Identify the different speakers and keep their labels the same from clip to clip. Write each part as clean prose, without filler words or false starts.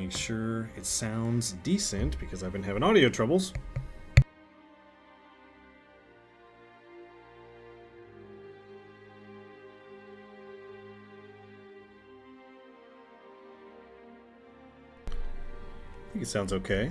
Speaker 1: make sure it sounds decent because I've been having audio troubles. I think it sounds okay.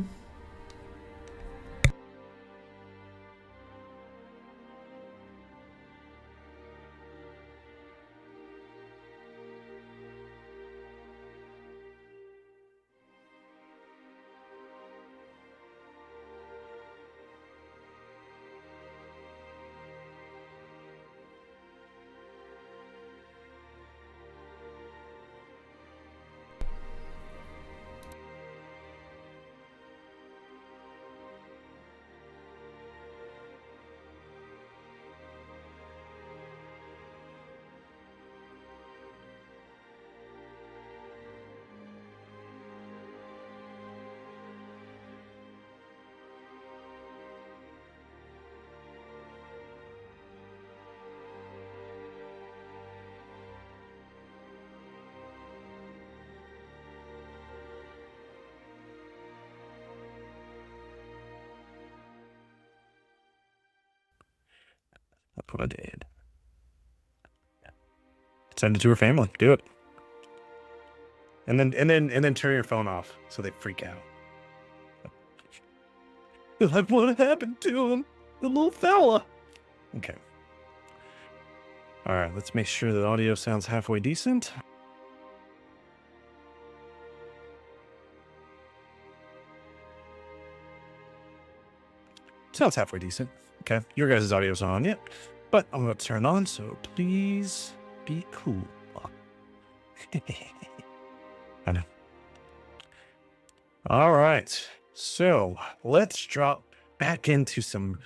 Speaker 2: That's what I did. Send it to her family. Do it. And then turn your phone off so they freak out. What happened to him? The little fella. Okay. All right, let's make sure the audio sounds halfway decent. Sounds halfway decent. Okay, your guys' audio's on yet, but I'm going to turn on, so please be cool. I know. All right, so let's drop back into some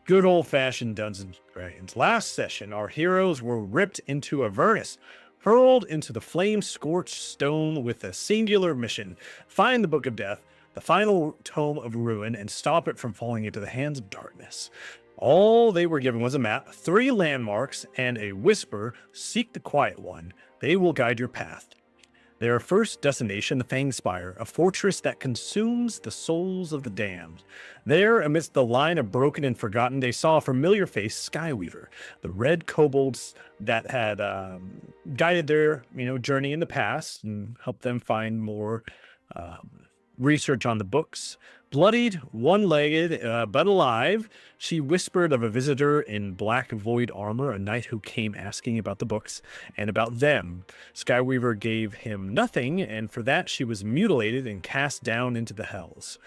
Speaker 2: good old-fashioned Dungeons & Dragons. Last session, our heroes were ripped into Avernus, hurled into the flame-scorched stone with a singular mission: find the Book of Death, the final tome of ruin, and stop it from falling into the hands of darkness. All they were given was a map, 3 landmarks, and a whisper: seek the Quiet One. They will guide your path. Their first destination, the Fang Spire, a fortress that consumes the souls of the damned. There, amidst the line of broken and forgotten, they saw a familiar face, Skyweaver, the red kobolds that had guided their journey in the past and helped them find more research on the books. Bloodied, one-legged, but alive, she whispered of a visitor in black void armor, a knight who came asking about the books and about them. Skyweaver gave him nothing, and for that she was mutilated and cast down into the hells.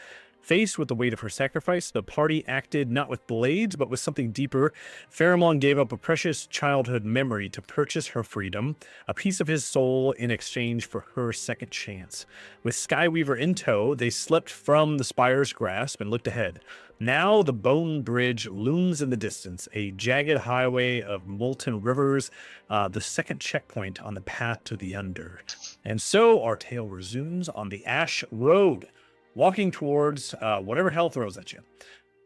Speaker 2: Faced with the weight of her sacrifice, the party acted not with blades, but with something deeper. Pharamond gave up a precious childhood memory to purchase her freedom, a piece of his soul in exchange for her second chance. With Skyweaver in tow, they slipped from the spire's grasp and looked ahead. Now the Bone Bridge looms in the distance, a jagged highway of molten rivers, the second checkpoint on the path to the Under. And so our tale resumes on the Ash Road, walking towards whatever hell throws at you.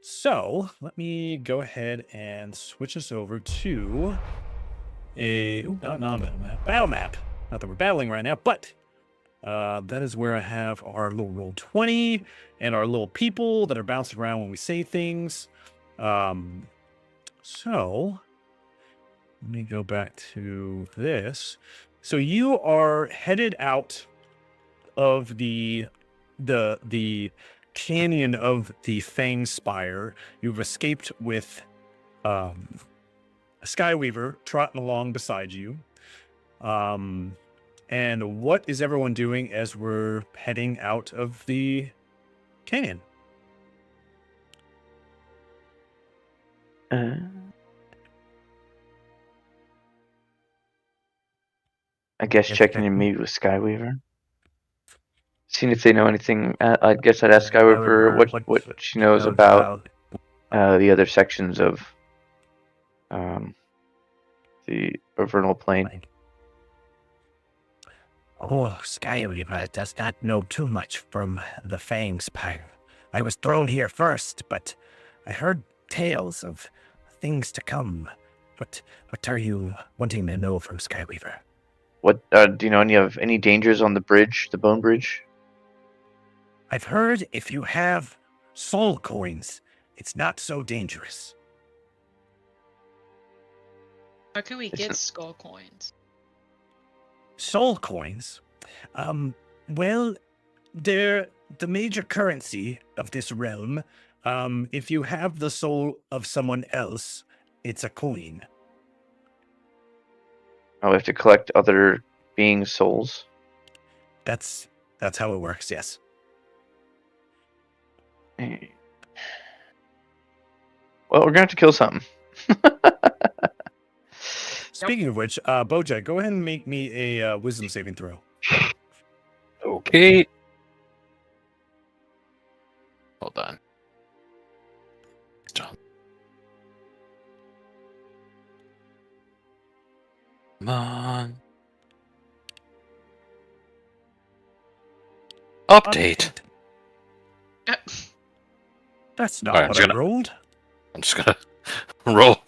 Speaker 2: So let me go ahead and switch us over to a battle map. Not that we're battling right now, but that is where I have our little roll 20 and our little people that are bouncing around when we say things. So let me go back to this. So you are headed out of the canyon of the Fang Spire. You've escaped with a Skyweaver trotting along beside you. And what is everyone doing as we're heading out of the canyon?
Speaker 3: I guess checking in meet with Skyweaver. Seeing if they know anything. I guess I'd ask Skyweaver what she knows about the other sections of the vernal plane.
Speaker 4: Oh, Skyweaver does not know too much from the Fang Spire. I was thrown here first, but I heard tales of things to come. What are you wanting to know from Skyweaver?
Speaker 3: What do you know any dangers on the bridge, the Bone Bridge?
Speaker 4: I've heard if you have soul coins, it's not so dangerous.
Speaker 5: How can we
Speaker 3: It's
Speaker 5: get
Speaker 3: not-
Speaker 5: skull coins?
Speaker 4: Soul coins? Well, they're the major currency of this realm. If you have the soul of someone else, it's a coin.
Speaker 3: Oh, we have to collect other beings' souls.
Speaker 4: That's how it works, yes.
Speaker 3: Eh. Well, we're gonna have to kill something.
Speaker 2: Speaking of which, Bojack, go ahead and make me a wisdom saving throw.
Speaker 6: Okay. Hold on. Come on. Update.
Speaker 4: That's not
Speaker 6: Alright,
Speaker 4: what
Speaker 6: I'm
Speaker 4: I
Speaker 6: gonna-
Speaker 4: rolled.
Speaker 6: I'm just gonna roll.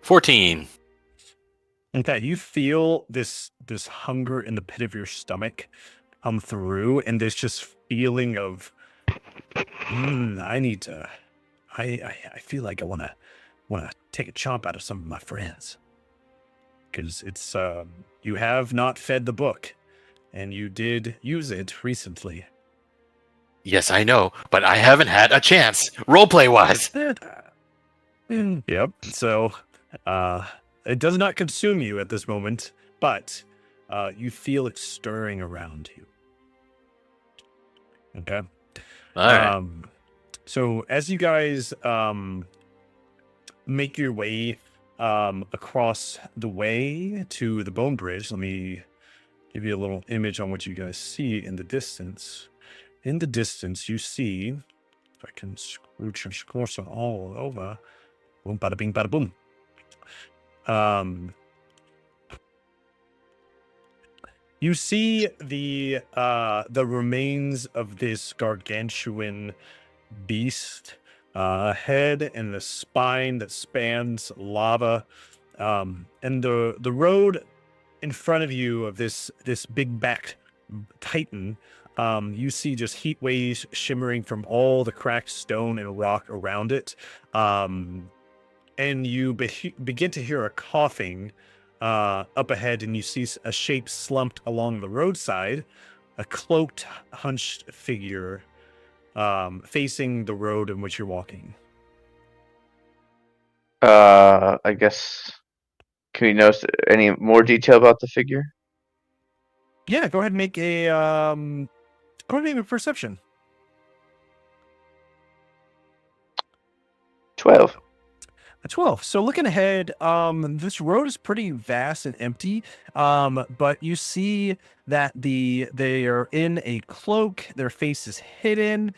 Speaker 6: 14.
Speaker 4: Okay, you feel this hunger in the pit of your stomach come through, and there's just feeling of, I feel like I wanna take a chomp out of some of my friends, because it's you have not fed the book, and you did use it recently.
Speaker 6: Yes, I know, but I haven't had a chance. Roleplay wise.
Speaker 4: Yep. So, it does not consume you at this moment, but you feel it stirring around you. Okay.
Speaker 6: All right.
Speaker 4: So as you guys make your way across the way to the bone bridge, let me give you a little image on what you guys see in the distance. In the distance, you see, if I can scrooge your cursor all over, boom, bada bing, bada boom. You see the remains of this gargantuan beast, head and the spine that spans lava, and the road in front of you of this big backed titan. You see just heat waves shimmering from all the cracked stone and rock around it, and you begin to hear a coughing up ahead, and you see a shape slumped along the roadside, a cloaked, hunched figure facing the road in which you're walking.
Speaker 3: I guess. Can we notice any more detail about the figure?
Speaker 4: Yeah, go ahead and make a perception.
Speaker 3: 12.
Speaker 4: A 12. So looking ahead, this road is pretty vast and empty, but you see that they are in a cloak, their face is hidden.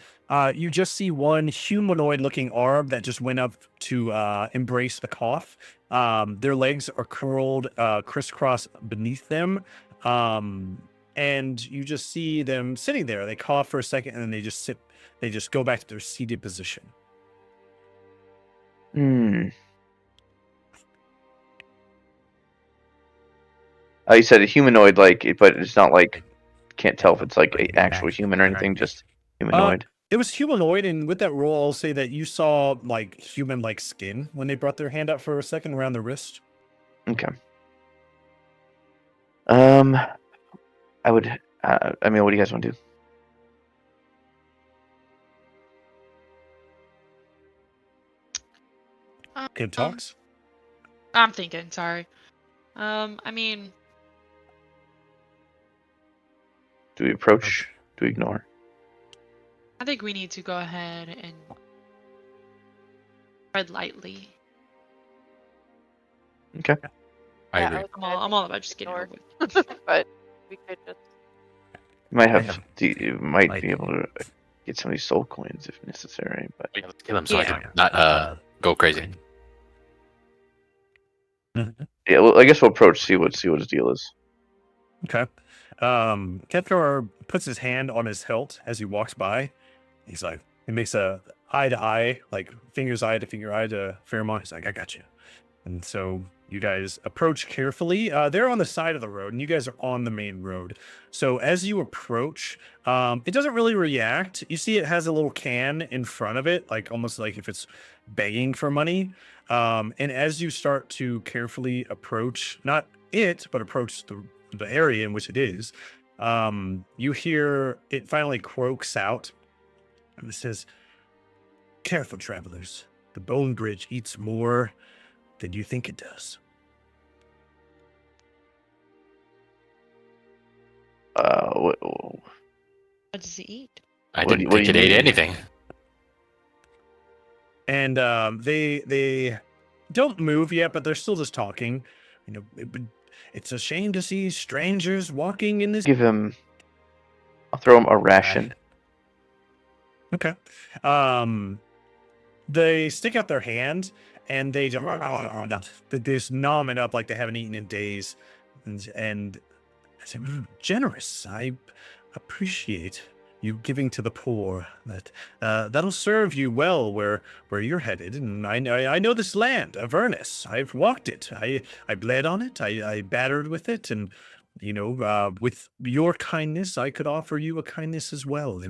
Speaker 4: You just see one humanoid-looking arm that just went up to embrace the cough. Their legs are curled crisscross beneath them, and you just see them sitting there. They cough for a second, and then they just sit. They just go back to their seated position.
Speaker 3: You said a humanoid, but it's not like, can't tell if it's like an actual human or anything, just humanoid.
Speaker 4: It was humanoid, and with that roll, I'll say that you saw like human-like skin when they brought their hand up for a second around the wrist.
Speaker 3: Okay. I would. What do you guys want to do?
Speaker 4: Kid talks.
Speaker 5: I'm thinking. Sorry. I mean,
Speaker 3: Do we approach? Do we ignore?
Speaker 5: I think we need to go ahead and tread lightly.
Speaker 3: Okay.
Speaker 6: I
Speaker 7: Yeah,
Speaker 6: agree.
Speaker 7: was
Speaker 5: I'm all about just getting over
Speaker 7: ignore.
Speaker 5: with.
Speaker 7: But we could just.
Speaker 3: You might have. You might be able to get some of these soul coins if necessary, but
Speaker 6: Yeah, let's kill him so I
Speaker 5: Yeah.
Speaker 6: can not go crazy.
Speaker 3: yeah. Well, I guess we'll approach, see what his deal is.
Speaker 4: Okay. Kethor puts his hand on his hilt as he walks by. He's like, he makes a eye to eye, like fingers eye to finger eye to Fairmont. He's like, I got you. And so
Speaker 2: You guys approach carefully. They're on the side of the road, and you guys are on the main road. So as you approach, it doesn't really react. You see it has a little can in front of it, like almost like if it's begging for money. And as you start to carefully approach, not it, but approach the area in which it is, you hear it finally croaks out. And it says, "Careful, travelers. The bone bridge eats more than you think it does."
Speaker 3: What
Speaker 5: What does he eat?
Speaker 6: I
Speaker 3: What do
Speaker 6: didn't
Speaker 3: you- what do
Speaker 6: think
Speaker 3: you
Speaker 6: it ate
Speaker 3: mean?
Speaker 6: anything.
Speaker 2: And they don't move yet, but they're still just talking. You know, it's a shame to see strangers walking in this.
Speaker 3: I'll throw him a ration.
Speaker 2: Okay. They stick out their hand and they just nom it up like they haven't eaten in days. And I say, generous. I appreciate you giving to the poor. That'll serve you well where you're headed. And I know this land, Avernus. I've walked it. I bled on it. I battered with it, and with your kindness, I could offer you a kindness as well,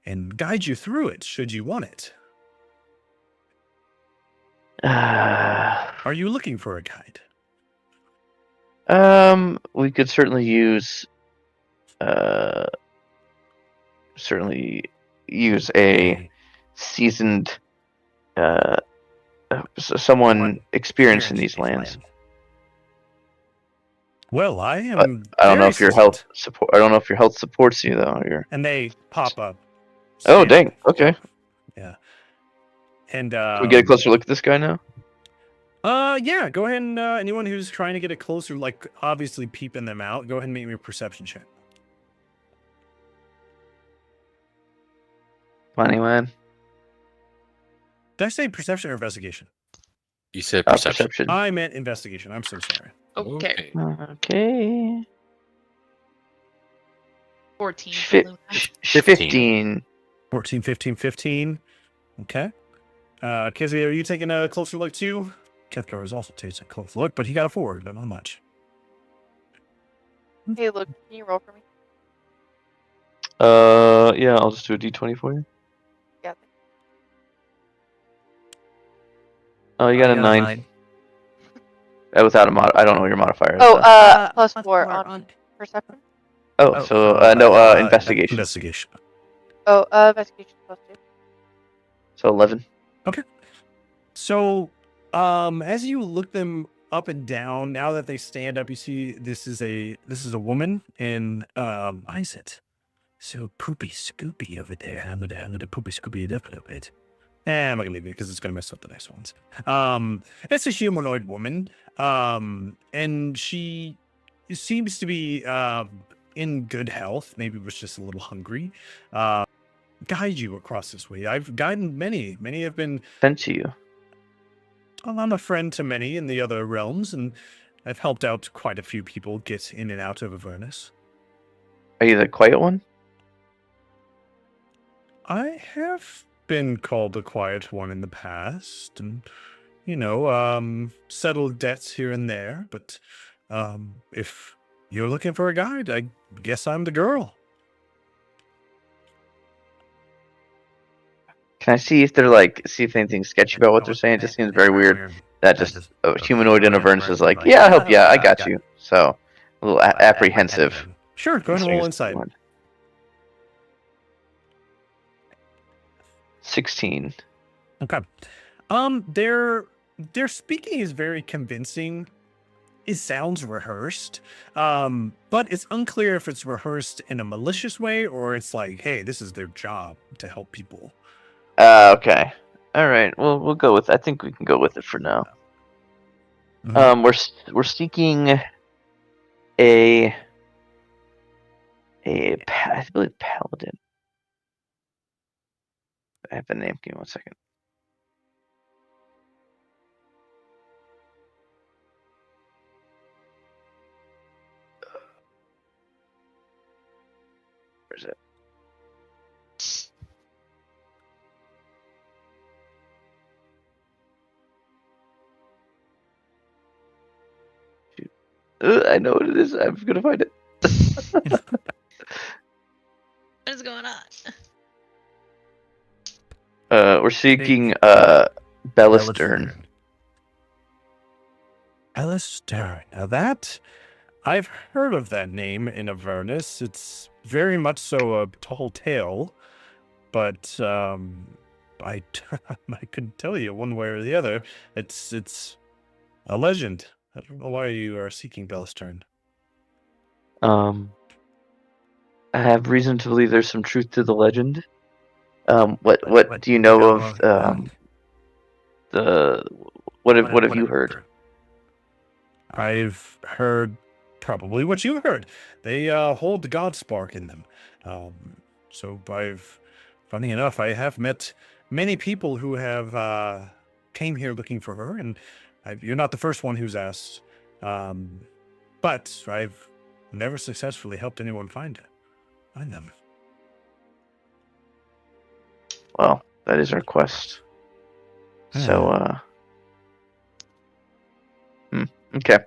Speaker 2: and guide you through it should you want it. Are you looking for a guide?
Speaker 3: We could certainly use a seasoned someone experienced in these lands.
Speaker 2: Well, I am.
Speaker 3: I don't know if your
Speaker 2: seasoned.
Speaker 3: health support. I don't know if your health supports you though.
Speaker 2: And they pop up.
Speaker 3: Oh dang! Okay.
Speaker 2: Yeah. And
Speaker 3: Can we get a closer look at this guy now?
Speaker 2: yeah. Go ahead and anyone who's trying to get a closer, like obviously peeping them out, go ahead and make me a perception check.
Speaker 3: 21.
Speaker 2: Did I say perception or investigation?
Speaker 6: You said perception.
Speaker 2: I meant investigation. I'm so sorry.
Speaker 5: Okay.
Speaker 3: Okay.
Speaker 5: 14.
Speaker 3: Fi-
Speaker 5: for Luna.
Speaker 3: 15.
Speaker 2: 14, 15, 15. Okay. Kizzy, are you taking a closer look too? Kethgar is also taking a close look, but he got a 4, but not much.
Speaker 7: Hey, look, can you roll for me?
Speaker 3: Yeah, I'll just do a D20 for you.
Speaker 7: Yeah.
Speaker 3: Oh, you got a 9. Without a mod, I don't know what your modifier is.
Speaker 7: Oh,
Speaker 3: though.
Speaker 7: plus 4 on perception.
Speaker 3: Investigation.
Speaker 2: Investigation.
Speaker 7: Oh, investigation plus 2.
Speaker 3: So 11.
Speaker 2: So, as you look them up and down, now that they stand up, you see this is a woman in why is it so poopy scoopy over there? I'm gonna poopy scoopy it up a little bit. I'm not gonna leave it because it's gonna mess up the next ones. It's a humanoid woman. And she seems to be in good health. Maybe was just a little hungry. Guide you across this way. I've guided many. Many have been
Speaker 3: Sent to you.
Speaker 2: Well, I'm a friend to many in the other realms, and I've helped out quite a few people get in and out of Avernus.
Speaker 3: Are you the quiet one?
Speaker 2: I have been called a quiet one in the past, and settled debts here and there. But if you're looking for a guide, I guess I'm the girl.
Speaker 3: Can I see if they're see if anything's sketchy about what they're saying? It just seems very weird that just a humanoid in Avernus is like, yeah, I'll help you. I got you. So a little apprehensive.
Speaker 2: Sure, go ahead and roll insight.
Speaker 3: 16.
Speaker 2: Okay. Their speaking is very convincing. It sounds rehearsed, but it's unclear if it's rehearsed in a malicious way or it's like, hey, this is their job to help people.
Speaker 3: Okay. All right. Well, we'll go with. I think we can go with it for now.
Speaker 2: Mhm.
Speaker 3: We're seeking I believe paladin. I have the name. Give me 1 second. Where's it? I know what it is. I'm gonna find it.
Speaker 5: What is going on?
Speaker 3: We're seeking Bellastern.
Speaker 2: Alistair. Now that I've heard of that name in Avernus. It's very much so a tall tale, but I couldn't tell you one way or the other. It's a legend. I don't know why you are seeking Bellastern.
Speaker 3: I have reason to believe there's some truth to the legend. What do you know of the what have you heard?
Speaker 2: I've heard probably what you heard. They hold the God spark in them. Funny enough, I have met many people who have came here looking for her, and you're not the first one who's asked. But I've never successfully helped anyone find them.
Speaker 3: Well, that is our quest. So, okay.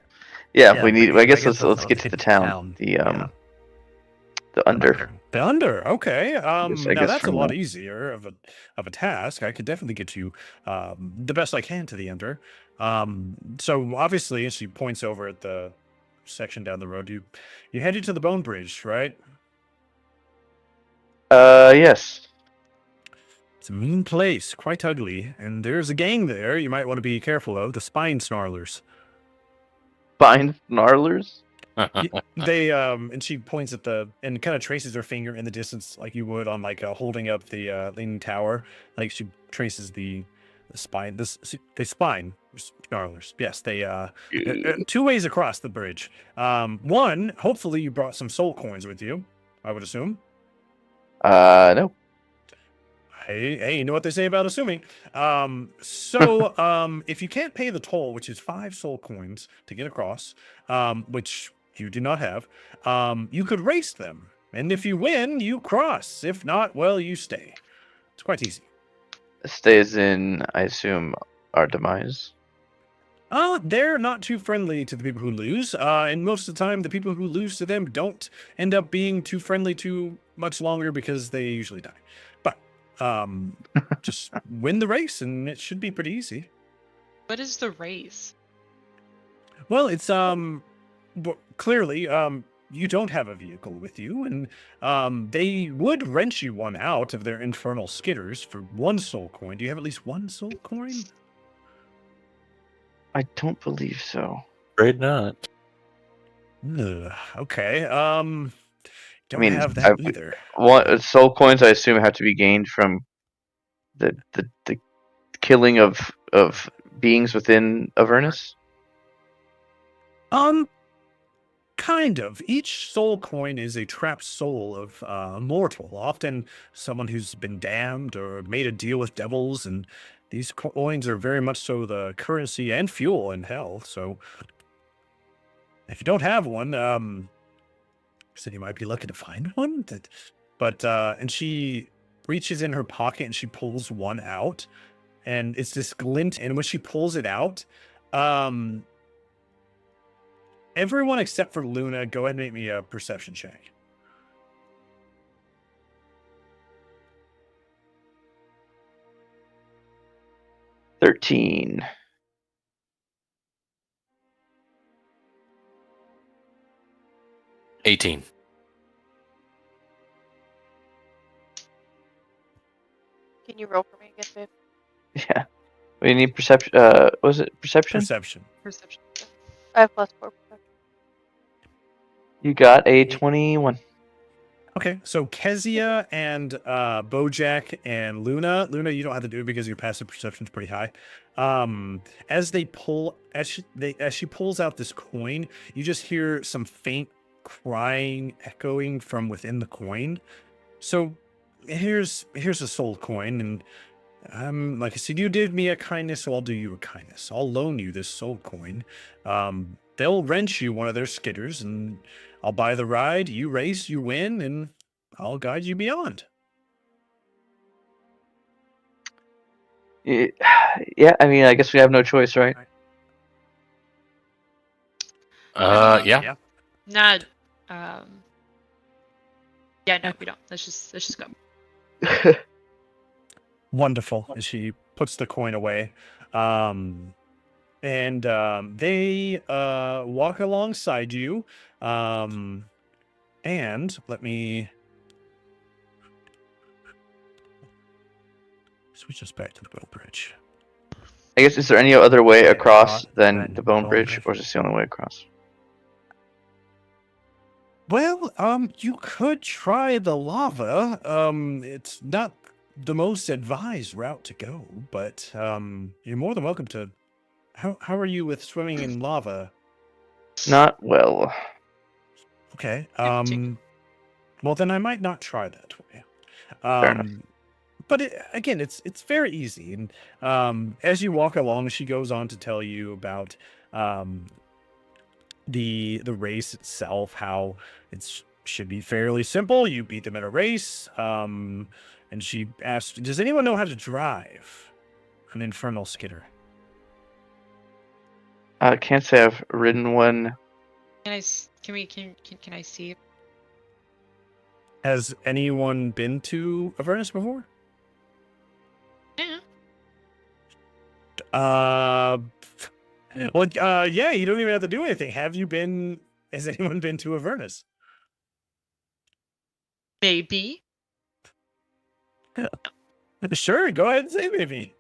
Speaker 3: Yeah, we need. I guess let's get to the town. The under.
Speaker 2: The under. Okay.
Speaker 3: I
Speaker 2: Now
Speaker 3: guess
Speaker 2: that's a
Speaker 3: from
Speaker 2: lot
Speaker 3: the-
Speaker 2: easier of a task. I could definitely get you the best I can to the under. So obviously, she points over at the section down the road. You headed to the Bone Bridge, right?
Speaker 3: Yes.
Speaker 2: It's a mean place, quite ugly, and there's a gang there you might want to be careful of, the Spine Snarlers.
Speaker 3: Spine Snarlers?
Speaker 2: They and she points at and kind of traces her finger in the distance like you would on like holding up the leaning tower. Like she traces the spine. The spine Snarlers. Yes, they two ways across the bridge. One, hopefully you brought some soul coins with you, I would assume.
Speaker 3: No.
Speaker 2: Hey, you know what they say about assuming. So if you can't pay the toll, which is 5 soul coins to get across, which you do not have, you could race them. And if you win, you cross. If not, well, you stay. It's quite easy.
Speaker 3: Stays in, I assume, our demise.
Speaker 2: They're not too friendly to the people who lose. And most of the time, the people who lose to them don't end up being too friendly too much longer because they usually die. But just win the race and it should be pretty easy.
Speaker 5: What is the race?
Speaker 2: Well, it's clearly you don't have a vehicle with you, and they would rent you one out of their infernal skitters for 1 soul coin. Do you have at least 1 soul coin?
Speaker 3: I don't believe so.
Speaker 6: Afraid not.
Speaker 2: Okay. Don't
Speaker 3: mean,
Speaker 2: have that either.
Speaker 3: Soul coins, I assume, have to be gained from the killing of beings within Avernus.
Speaker 2: Kind of. Each soul coin is a trapped soul of a mortal, often someone who's been damned or made a deal with devils, and these coins are very much so the currency and fuel in hell. So if you don't have one, so you might be lucky to find one. And she reaches in her pocket and she pulls one out, and it's this glint. And when she pulls it out, everyone except for Luna, go ahead and make me a perception check.
Speaker 3: $13.
Speaker 6: 18.
Speaker 7: Can you roll for me again, babe?
Speaker 3: Yeah. We need perception. Was it perception?
Speaker 2: Perception.
Speaker 5: Perception.
Speaker 7: I have +4 perception.
Speaker 3: You got a 21.
Speaker 2: Okay, so Kezia and Bojack and Luna, you don't have to do it because your passive perception is pretty high. As she pulls out this coin, you just hear some faint crying echoing from within the coin. So here's a soul coin, and like I said, you did me a kindness, so I'll do you a kindness. I'll loan you this soul coin. They'll rent you one of their skitters, and I'll buy the ride. You race, you win, and I'll guide you beyond.
Speaker 3: Yeah, I mean, I guess we have no choice, right?
Speaker 6: Yeah.
Speaker 5: Not. Yeah, no, we don't. Let's just go.
Speaker 2: Wonderful. And she puts the coin away. They walk alongside you. And let me switch us back to the boat bridge.
Speaker 3: I guess, is there any other way across than the bone bridge, or is this the only way across?
Speaker 2: Well, you could try the lava. It's not the most advised route to go, but you're more than welcome to. How are you with swimming in lava?
Speaker 3: Not well.
Speaker 2: Okay. Well, then I might not try that way.
Speaker 3: Fair enough.
Speaker 2: But again, it's very easy. And as you walk along, she goes on to tell you about the race itself, how it should be fairly simple. You beat them in a race. And she asked, "Does anyone know how to drive an infernal skidder?"
Speaker 3: I can't say I've ridden one.
Speaker 5: Can I see?
Speaker 2: Has anyone been to Avernus before?
Speaker 5: Yeah.
Speaker 2: Yeah, you don't even have to do anything. Has anyone been to Avernus?
Speaker 5: Maybe.
Speaker 2: Sure, go ahead and say maybe.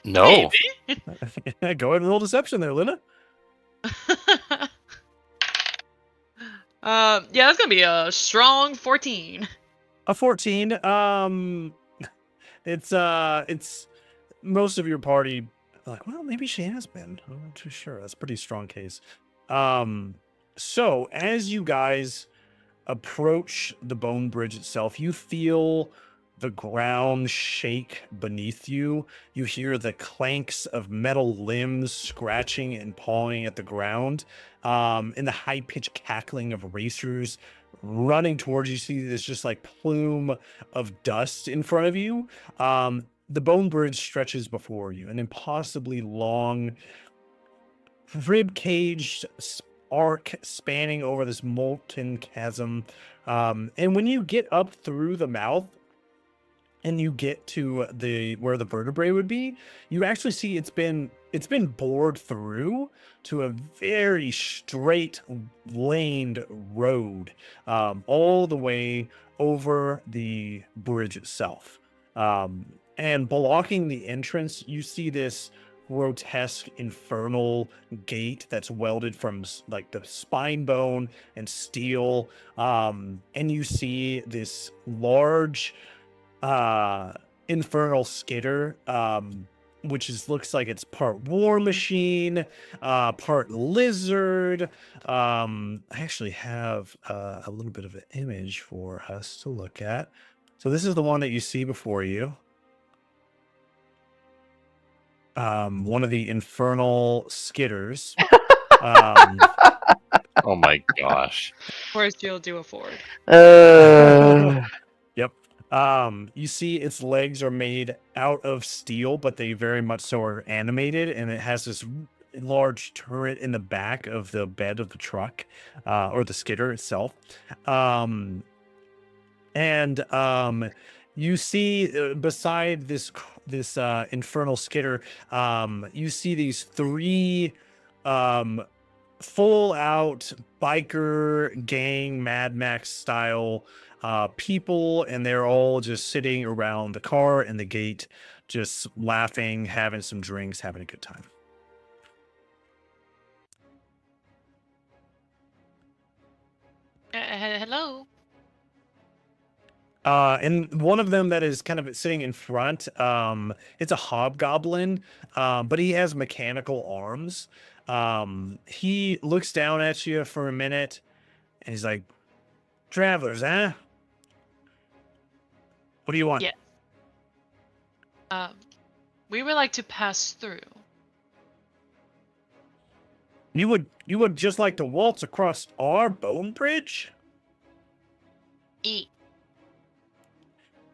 Speaker 6: No.
Speaker 2: Yeah, go ahead and roll deception there, Luna.
Speaker 5: Yeah, that's gonna be a strong 14.
Speaker 2: A 14. It's most of your party like, well, maybe she has been. I'm not too sure. That's a pretty strong case. So as you guys approach the bone bridge itself, you feel the ground shake beneath you. You hear the clanks of metal limbs scratching and pawing at the ground, and the high-pitched cackling of racers running towards you. See this just like plume of dust in front of you. The bone bridge stretches before you, an impossibly long, rib-caged arc spanning over this molten chasm. And when you get up through the mouth and you get to where the vertebrae would be, you actually see it's been bored through to a very straight laned road, all the way over the bridge itself. And blocking the entrance, you see this grotesque infernal gate that's welded from like the spine bone and steel. And you see this large infernal skidder, which looks like it's part war machine, part lizard. I actually have a little bit of an image for us to look at. So this is the one that you see before you. One of the infernal skidders.
Speaker 6: Oh my gosh.
Speaker 5: Of course, you'll do a forward.
Speaker 2: Yep. You see its legs are made out of steel, but they very much so are animated, and it has this large turret in the back of the bed of the truck, or the skidder itself. You see beside this infernal skidder, you see these three full out biker gang Mad Max style people, and they're all just sitting around the car and the gate, just laughing, having some drinks, having a good time.
Speaker 5: Hello.
Speaker 2: And one of them that is kind of sitting in front, it's a hobgoblin, but he has mechanical arms. He looks down at you for a minute, and he's like, "Travelers, huh? What do you want?"
Speaker 5: Yeah. We would like to pass through.
Speaker 2: You would just like to waltz across our bone bridge?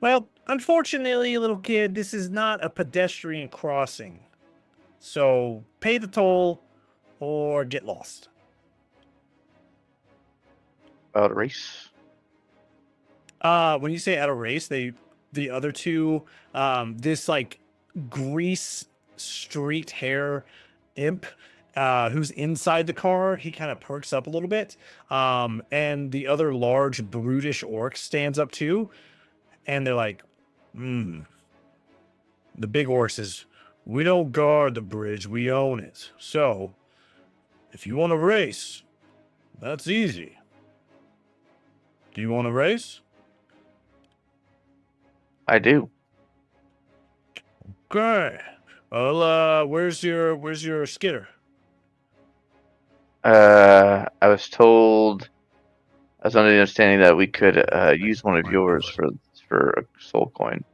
Speaker 2: Well, unfortunately, little kid, this is not a pedestrian crossing. So pay the toll or get lost?
Speaker 3: About a race.
Speaker 2: When you say at a race, the other two, this like grease streaked hair imp, who's inside the car, he kind of perks up a little bit. And the other large brutish orc stands up too, and they're like, the big orc says, we don't guard the bridge, we own it. So if you want to race, that's easy. Do you want to race?
Speaker 3: I do.
Speaker 2: Okay. Well, where's your skitter?
Speaker 3: I was told. I was under the understanding that we could use one of yours for a soul coin.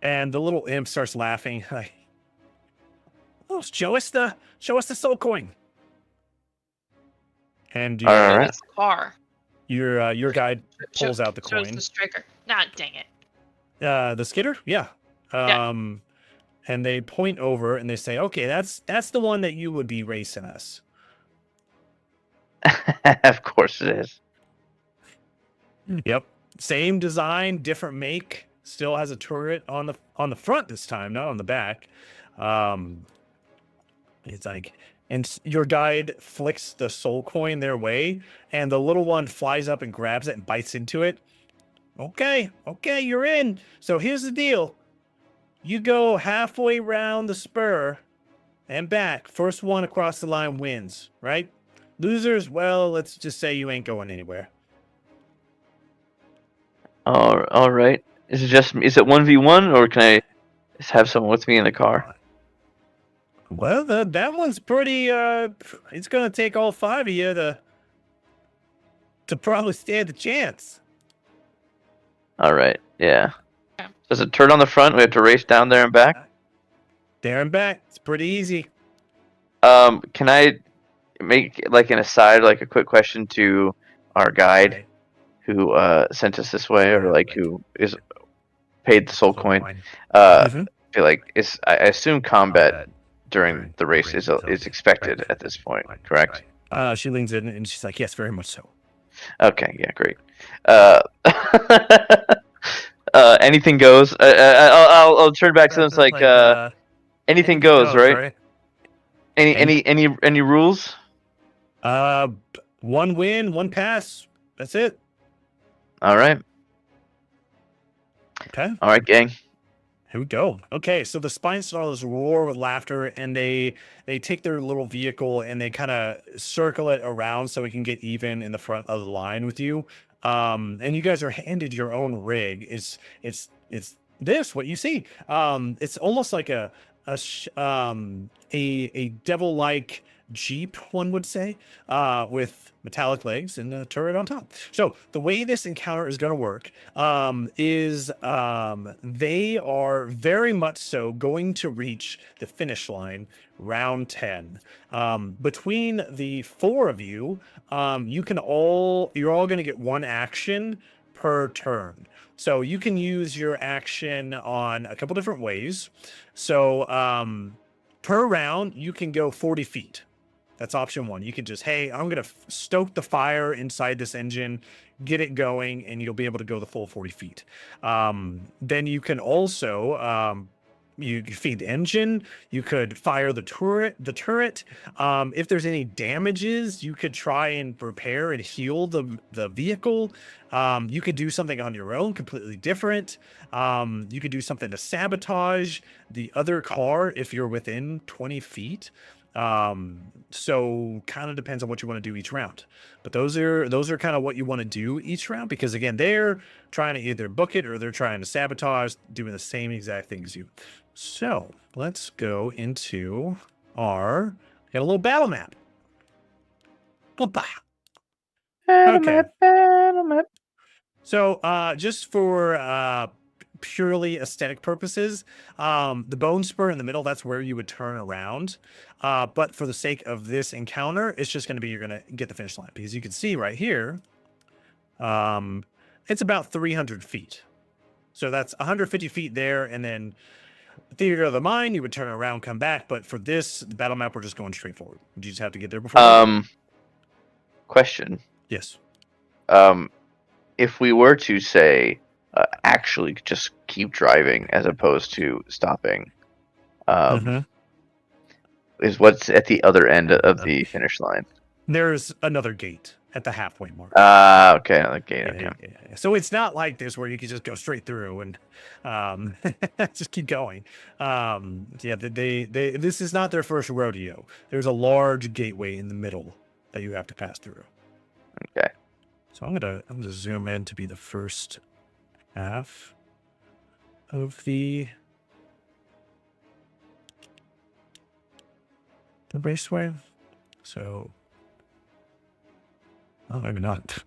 Speaker 2: And the little imp starts laughing. Like, oh, show us the soul coin. And
Speaker 3: All right.
Speaker 5: It's the car.
Speaker 2: your guide
Speaker 5: Show-
Speaker 2: pulls out the
Speaker 5: shows
Speaker 2: coin.
Speaker 5: the striker. Nah, dang it.
Speaker 2: The skitter, yeah. And they point over and they say, "Okay, that's the one that you would be racing us."
Speaker 3: Of course it is.
Speaker 2: Yep. Same design, different make. Still has a turret on the front this time, not on the back. It's like, and your guide flicks the soul coin their way, and the little one flies up and grabs it and bites into it. Okay, you're in. So here's the deal. You go halfway round the spur and back. First one across the line wins, right? Losers, well, let's just say you ain't going anywhere.
Speaker 3: All right. Is it 1v1 or can I just have someone with me in the car?
Speaker 2: Well, that one's pretty. It's gonna take all 5 of you to probably stand a chance.
Speaker 3: All right. Yeah.
Speaker 5: Yeah.
Speaker 3: Does it turn on the front? We have to race down there and back.
Speaker 2: There and back. It's pretty easy.
Speaker 3: Can I make like an aside, like a quick question to our guide who sent us this way, or like who is paid the soul coin? I feel like I assume combat during the race is expected at this point, correct?
Speaker 2: She leans in and she's like, "Yes, very much so."
Speaker 3: Okay, yeah, great. Anything goes. I'll turn back to them. It's like anything goes, right? Any rules?
Speaker 2: One win, one pass. That's it.
Speaker 3: All right.
Speaker 2: Okay.
Speaker 3: All right, gang.
Speaker 2: Here we go. Okay, so the spine stars roar with laughter, and they take their little vehicle and they kind of circle it around so we can get even in the front of the line with you. And you guys are handed your own rig. It's this what you see. It's almost like a devil-like Jeep, one would say, with metallic legs and a turret on top. So the way this encounter is going to work is they are very much so going to reach the finish line round 10. Between the 4 of you, you're all going to get 1 action per turn. So you can use your action on a couple different ways. So per round, you can go 40 feet. That's option 1. You can just, hey, I'm going to stoke the fire inside this engine, get it going, and you'll be able to go the full 40 feet. Then you can also, you feed the engine. You could fire the turret. If there's any damages, you could try and repair and heal the vehicle. You could do something on your own, completely different. You could do something to sabotage the other car if you're within 20 feet. So kind of depends on what you want to do each round, but those are kind of what you want to do each round, because again, they're trying to either book it or they're trying to sabotage, doing the same exact thing as you. So let's go into got a little battle map. Okay.
Speaker 3: Battle map.
Speaker 2: So just for purely aesthetic purposes, the bone spur in the middle, that's where you would turn around. But for the sake of this encounter, it's just going to be, you're going to get the finish line, because you can see right here, it's about 300 feet. So that's 150 feet there, and then theater of the mind, you would turn around, come back. But for this, the battle map, we're just going straight forward. You just have to get there before.
Speaker 3: Question.
Speaker 2: Yes.
Speaker 3: If we were to say, actually just keep driving as opposed to stopping, is what's at the other end of the finish line?
Speaker 2: There's another gate at the halfway mark.
Speaker 3: Okay, okay, okay.
Speaker 2: Yeah. So it's not like this where you can just go straight through and just keep going. This is not their first rodeo. There's a large gateway in the middle that you have to pass through.
Speaker 3: Okay.
Speaker 2: So I'm gonna zoom in to be the first half of the raceway. So, oh, maybe not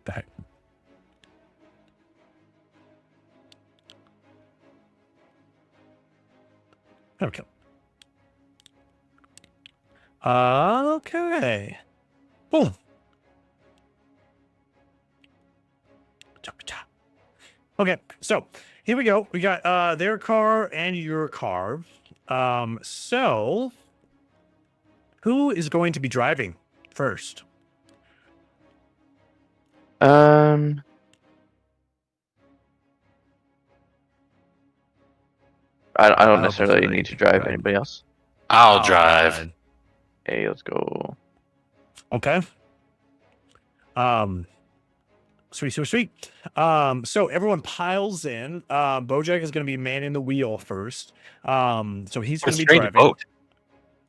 Speaker 2: that. There we go. Okay. Boom. Okay, so here we go. We got their car and your car. So who is going to be driving first?
Speaker 3: I don't necessarily need to drive. Anybody else?
Speaker 6: I'll drive.
Speaker 3: Hey, let's go.
Speaker 2: Okay. Sweet. So everyone piles in. Bojack is going to be manning the wheel first. So he's going to be driving.
Speaker 6: Boat.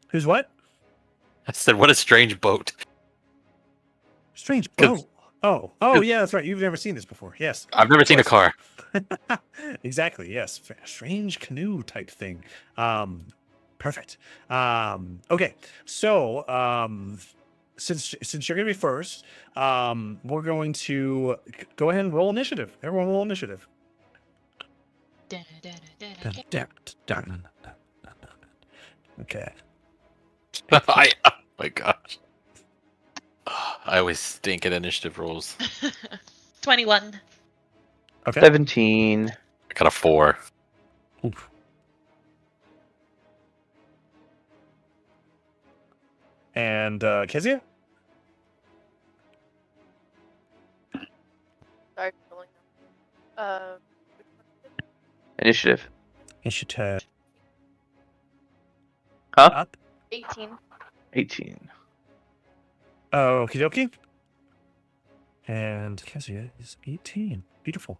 Speaker 2: Who's what?
Speaker 6: I said, what a strange boat.
Speaker 2: Strange boat. Oh, yeah, that's right. You've never seen this before. Yes.
Speaker 6: I've never seen a car.
Speaker 2: Exactly. Yes. Strange canoe type thing. Perfect. Okay. So, since you're going to be first, we're going to go ahead and roll initiative. Everyone roll initiative. Okay.
Speaker 6: Oh my gosh. I always stink at initiative rolls.
Speaker 5: 21.
Speaker 2: Okay.
Speaker 3: 17.
Speaker 6: I got a 4.
Speaker 2: Oof. And Kezia?
Speaker 7: Sorry for filling up.
Speaker 3: Initiative.
Speaker 2: Initiative.
Speaker 3: Huh?
Speaker 2: Up.
Speaker 7: 18.
Speaker 3: 18.
Speaker 2: Okie dokie. And Kezia is 18. Beautiful.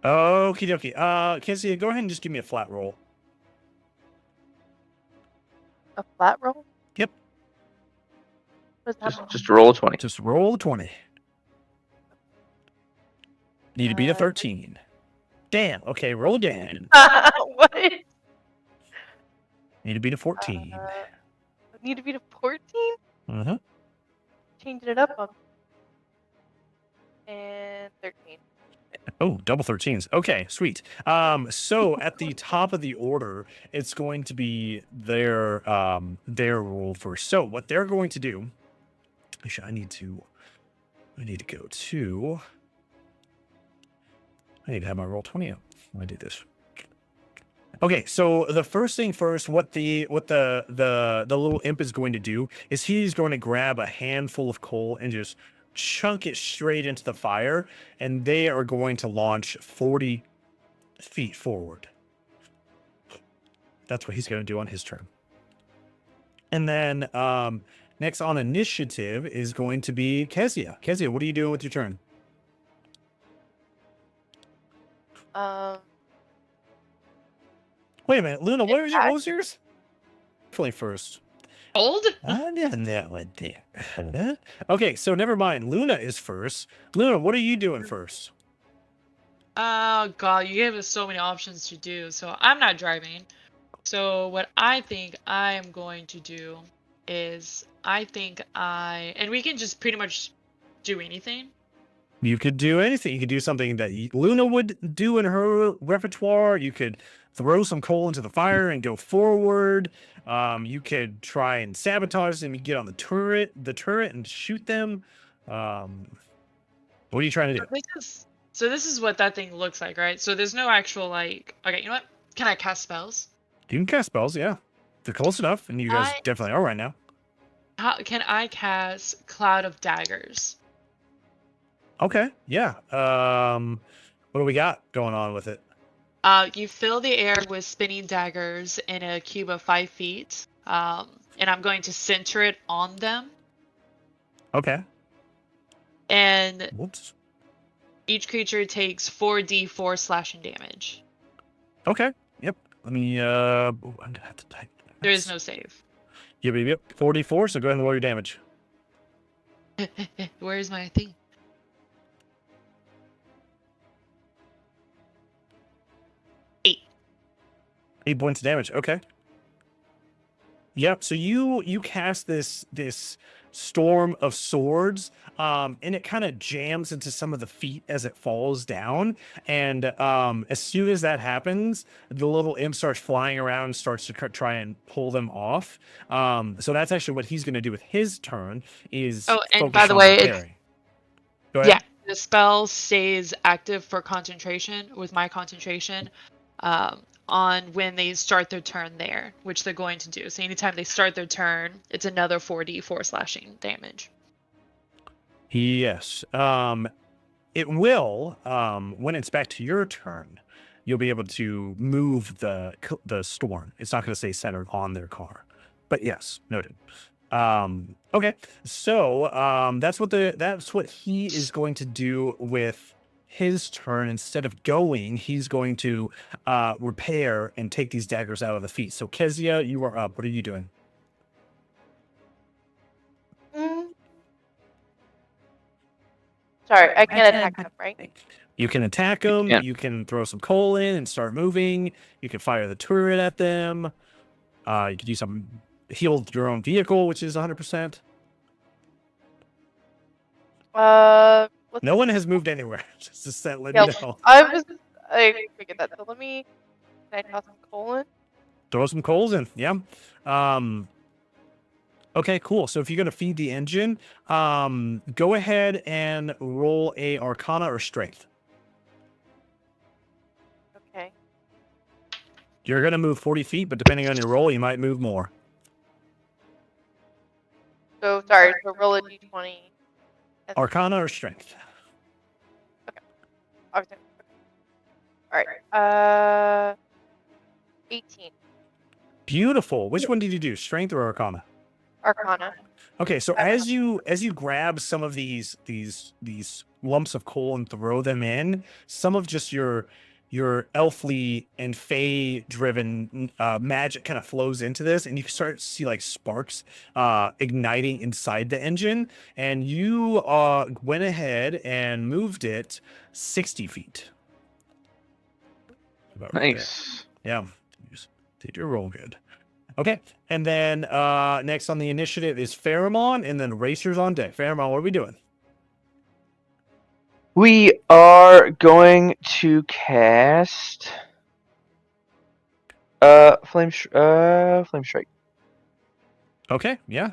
Speaker 2: Okie dokie. Kezia, go ahead and just give me a flat roll.
Speaker 7: A flat roll?
Speaker 2: Yep.
Speaker 7: What does that mean?
Speaker 3: Just roll a 20.
Speaker 2: Just roll a 20. Need to beat a 13. Damn. Okay, roll again.
Speaker 7: What?
Speaker 2: Need to beat a 14.
Speaker 7: Need to beat a 14?
Speaker 2: Uh-huh.
Speaker 7: Changing it up on. And 13.
Speaker 2: Oh, double 13s. Okay, sweet. So at the top of the order, it's going to be their roll first. So what they're going to do, actually, I need to go to. I need to have my roll 20 up when I do this. Okay, so the first thing first, what the little imp is going to do is he's going to grab a handful of coal and just chunk it straight into the fire, and they are going to launch 40 feet forward. That's what he's going to do on his turn. And then next on initiative is going to be Kezia. Kezia, what are you doing with your turn? Wait a minute, Luna, what was yours? Definitely first.
Speaker 5: Old?
Speaker 2: I didn't know what there. Okay, so never mind. Luna is first. Luna, what are you doing first?
Speaker 5: Oh god, you gave us so many options to do. So I'm not driving. So what I think I am going to do is and we can just pretty much do anything.
Speaker 2: You could do anything. You could do something that Luna would do in her repertoire. You could throw some coal into the fire and go forward. You could try and sabotage them and get on the turret and shoot them. What are you trying to do?
Speaker 5: So this is what that thing looks like, right? So there's no actual like. Okay, you know what? Can I cast spells?
Speaker 2: You can cast spells, yeah. They're close enough, and you guys
Speaker 5: I-
Speaker 2: definitely are right now.
Speaker 5: How can I cast Cloud of Daggers?
Speaker 2: Okay, yeah. What do we got going on with it?
Speaker 5: You fill the air with spinning daggers in a cube of 5 feet, and I'm going to center it on them.
Speaker 2: Okay.
Speaker 5: And
Speaker 2: Whoops.
Speaker 5: each creature takes 4d4 slashing damage.
Speaker 2: Okay. Yep. Let me. I'm gonna have to type.
Speaker 5: There is no save.
Speaker 2: Yep. 44. So go ahead and roll your damage.
Speaker 5: Where's my thing?
Speaker 2: 8 points of damage. Okay. Yep. So you cast this storm of swords, and it kind of jams into some of the feet as it falls down. And as soon as that happens, the little imp starts flying around and starts to try and pull them off. So that's actually what he's going to do with his turn. Is
Speaker 5: Oh, and
Speaker 2: focus
Speaker 5: by the
Speaker 2: on
Speaker 5: way,
Speaker 2: repairing. Go ahead.
Speaker 5: Yeah, the spell stays active for concentration with my concentration on when they start their turn there, which they're going to do. So anytime they start their turn, it's another 4d4 slashing damage.
Speaker 2: Yes. It will. When it's back to your turn, you'll be able to move the storm. It's not going to stay centered on their car. But yes, noted. Okay. So that's what he is going to do with his turn. Instead of going, he's going to repair and take these daggers out of the feet. So Kezia, you are up. What are you doing?
Speaker 7: Sorry, I can't attack them, right?
Speaker 2: You can attack them.
Speaker 3: Yeah.
Speaker 2: You can throw some coal in and start moving. You can fire the turret at them. You could use some heal your own vehicle, which is 100%. No one has moved anywhere. Just to let
Speaker 7: Yeah,
Speaker 2: you know.
Speaker 7: I figured that. So let me. Can I toss some coal in?
Speaker 2: Throw some coals in. Yeah. Okay, cool. So if you're gonna feed the engine, go ahead and roll a Arcana or Strength.
Speaker 7: Okay.
Speaker 2: You're gonna move 40 feet, but depending on your roll, you might move more.
Speaker 7: So sorry. So roll a d20.
Speaker 2: Arcana or Strength.
Speaker 7: Okay. All right. 18.
Speaker 2: Beautiful. Which one did you do? Strength or Arcana?
Speaker 7: Arcana.
Speaker 2: Okay, so as you grab some of these lumps of coal and throw them in, some of just your elfly and fey driven magic kind of flows into this, and you start to see like sparks igniting inside the engine, and you went ahead and moved it 60 feet. About right there.
Speaker 3: Nice.
Speaker 2: Yeah, you just did your roll good. Okay, and then next on the initiative is Pheromon, and then Racers on deck. Pheromon, what are we doing?
Speaker 3: We are going to cast Flame Strike.
Speaker 2: Okay, yeah.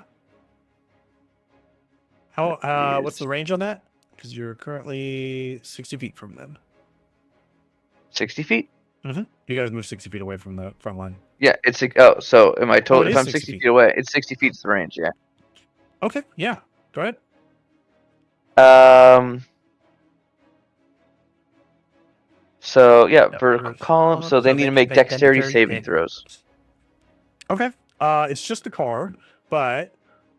Speaker 2: How what's the range on that? Because you're currently 60 feet from them.
Speaker 3: 60 feet?
Speaker 2: Mm-hmm. You guys move 60 feet away from the front line.
Speaker 3: Yeah, it's so am I told
Speaker 2: it
Speaker 3: if
Speaker 2: is
Speaker 3: I'm
Speaker 2: 60
Speaker 3: 60
Speaker 2: feet.
Speaker 3: feet away, it's 60 feet is the range, yeah.
Speaker 2: Okay, yeah. Go ahead.
Speaker 3: So yeah,
Speaker 2: Yeah,
Speaker 3: for
Speaker 2: for
Speaker 3: column, so they need to make dexterity saving throws.
Speaker 2: Okay. It's just a car, but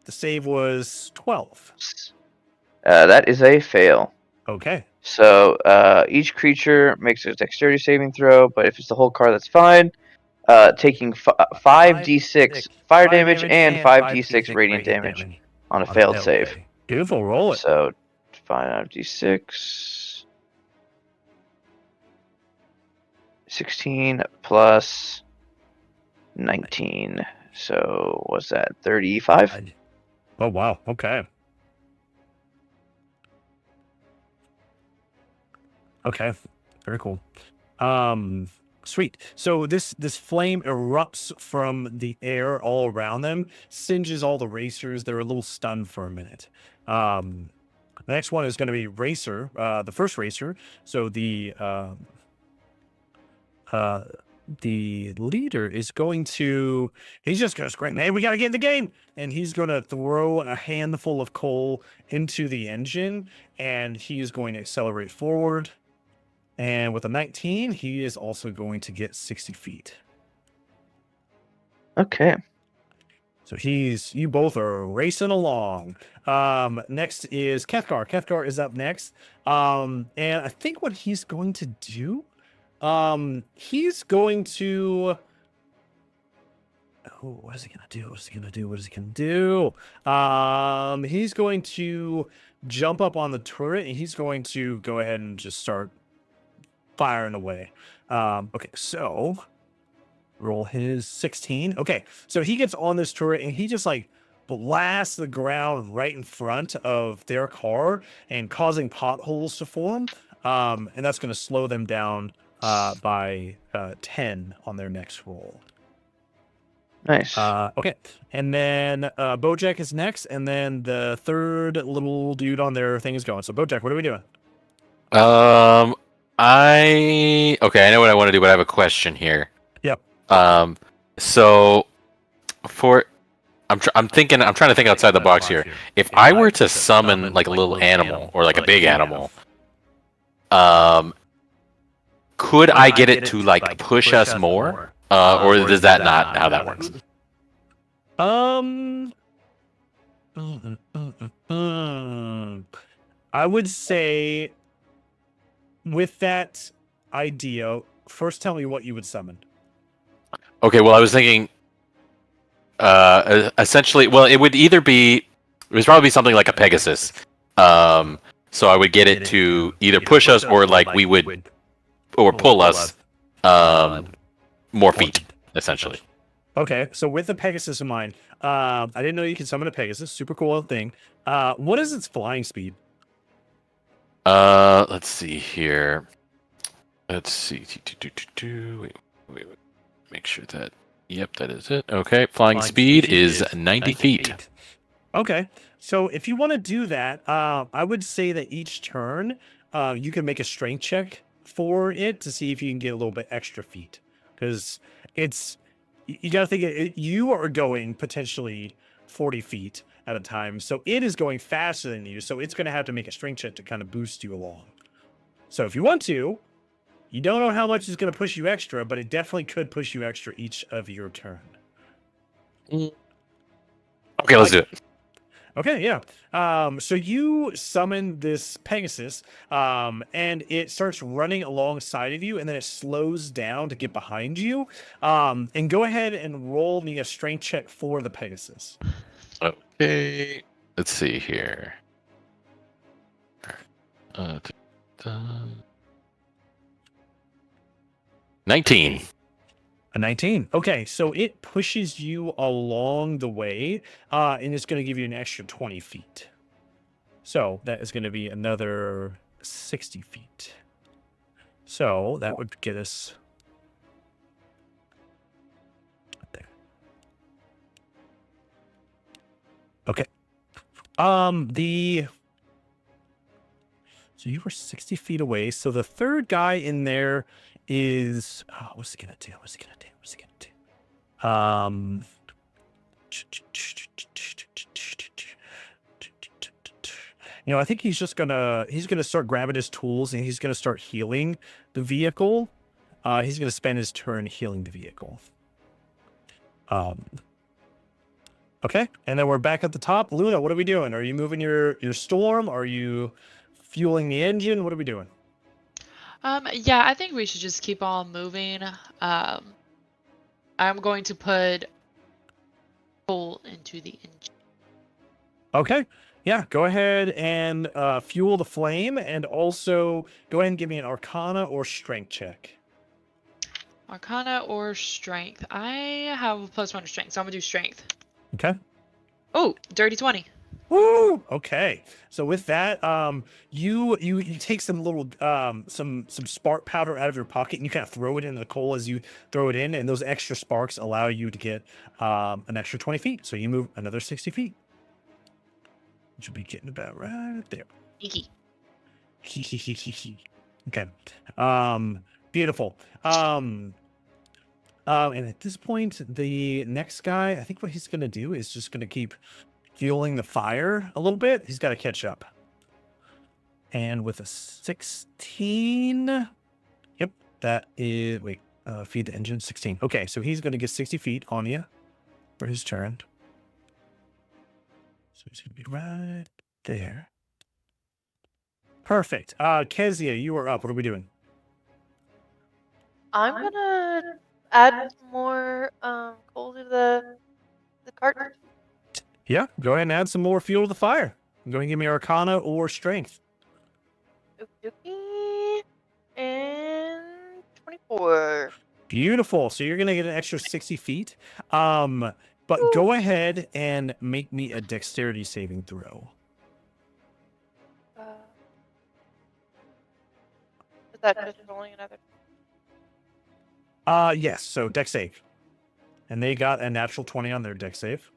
Speaker 2: the save was 12.
Speaker 3: That is a fail.
Speaker 2: Okay.
Speaker 3: So each creature makes a dexterity saving throw, but if it's the whole car, that's fine. Taking 5d6 fire damage and 5d6 radiant damage on a failed save.
Speaker 2: Beautiful. Roll it.
Speaker 3: So 5d6. 16 plus 19. So what's that? 35?
Speaker 2: Oh wow. Okay. Okay. Very cool. Sweet. So this flame erupts from the air all around them, singes all the racers. They're a little stunned for a minute. The next one is going to be Racer, the first Racer. So the leader is going to, he's just going to scream, hey, we got to get in the game. And he's going to throw a handful of coal into the engine, and he's going to accelerate forward. And with a 19, he is also going to get 60 feet.
Speaker 3: Okay.
Speaker 2: So you both are racing along. Next is Kethkar. Kethkar is up next. And I think what he's going to do, he's going to, what is he gonna do? He's going to jump up on the turret, and he's going to go ahead and just start firing away. Okay, so roll his 16. Okay, so he gets on this turret and he just like blasts the ground right in front of their car and causing potholes to form. And that's going to slow them down by 10 on their next roll.
Speaker 3: Nice.
Speaker 2: Okay, and then Bojack is next, and then the third little dude on their thing is going. So Bojack, what are we doing?
Speaker 6: Okay, I know what I want to do, but I have a question here.
Speaker 2: Yep.
Speaker 6: So I'm trying to think outside the box here. If I were to summon like a little animal or like a big animal, could I get it to like push us more? Or is that not how that works?
Speaker 2: I would say with that idea, first tell me what you would summon.
Speaker 6: Okay, well I was thinking essentially, well it would probably be something like a Pegasus. So I would get it to either push us or like we would or pull us more feet, essentially.
Speaker 2: Okay, so with the Pegasus in mind, I didn't know you could summon a Pegasus. Super cool thing. What is its flying speed?
Speaker 6: Let's see here. Let's see. Wait. Make sure that. Yep, that is it. Okay, flying speed is 90 feet.
Speaker 2: Okay, so if you want to do that, I would say that each turn, you can make a strength check for it to see if you can get a little bit extra feet. Because you got to think, you are going potentially 40 feet at a time. So it is going faster than you. So it's going to have to make a strength check to kind of boost you along. So if you want to, you don't know how much is going to push you extra, but it definitely could push you extra each of your turn.
Speaker 6: Okay, let's do it.
Speaker 2: Okay, yeah. So you summon this Pegasus, and it starts running alongside of you, and then it slows down to get behind you. And go ahead and roll me a strength check for the Pegasus.
Speaker 6: Okay, let's see here. 19.
Speaker 2: A 19. Okay, so it pushes you along the way, and it's going to give you an extra 20 feet. So that is going to be another 60 feet. So that would get us there. Okay. So you were 60 feet away. So the third guy in there is, what's he gonna do? I think he's gonna start grabbing his tools, and he's gonna start healing the vehicle. He's gonna spend his turn healing the vehicle. Okay, and then we're back at the top. Luna, what are we doing? Are you moving your storm? Are you fueling the engine? What are we doing?
Speaker 5: Yeah, I think we should just keep on moving. I'm going to put coal into the engine.
Speaker 2: Okay. Yeah, go ahead and fuel the flame, and also go ahead and give me an Arcana or Strength check.
Speaker 5: Arcana or Strength? I have a +1 to Strength, so I'm gonna do Strength.
Speaker 2: Okay.
Speaker 5: Oh, dirty 20.
Speaker 2: Woo! Okay. So with that, you take some little some spark powder out of your pocket, and you kind of throw it into the coal as you throw it in, and those extra sparks allow you to get an extra 20 feet. So you move another 60 feet. Which will be getting about right there.
Speaker 5: Iki.
Speaker 2: Okay. Beautiful. And at this point, the next guy, I think what he's gonna do is just gonna keep fueling the fire a little bit. He's got to catch up. And with a 16, yep, that is feed the engine 16. Okay, so he's gonna get 60 feet on you for his turn. So he's gonna be right there. Perfect. Kezia, you are up. What are we doing?
Speaker 7: I'm gonna add some more coal to the cart.
Speaker 2: Yeah, go ahead and add some more fuel to the fire. Go ahead and give me Arcana or Strength.
Speaker 7: Okey-dokey. And 24.
Speaker 2: Beautiful. So you're gonna get an extra 60 feet. But go ahead and make me a dexterity saving throw.
Speaker 7: Is that just rolling another?
Speaker 2: Yes. So dex save, and they got a natural 20 on their dex save.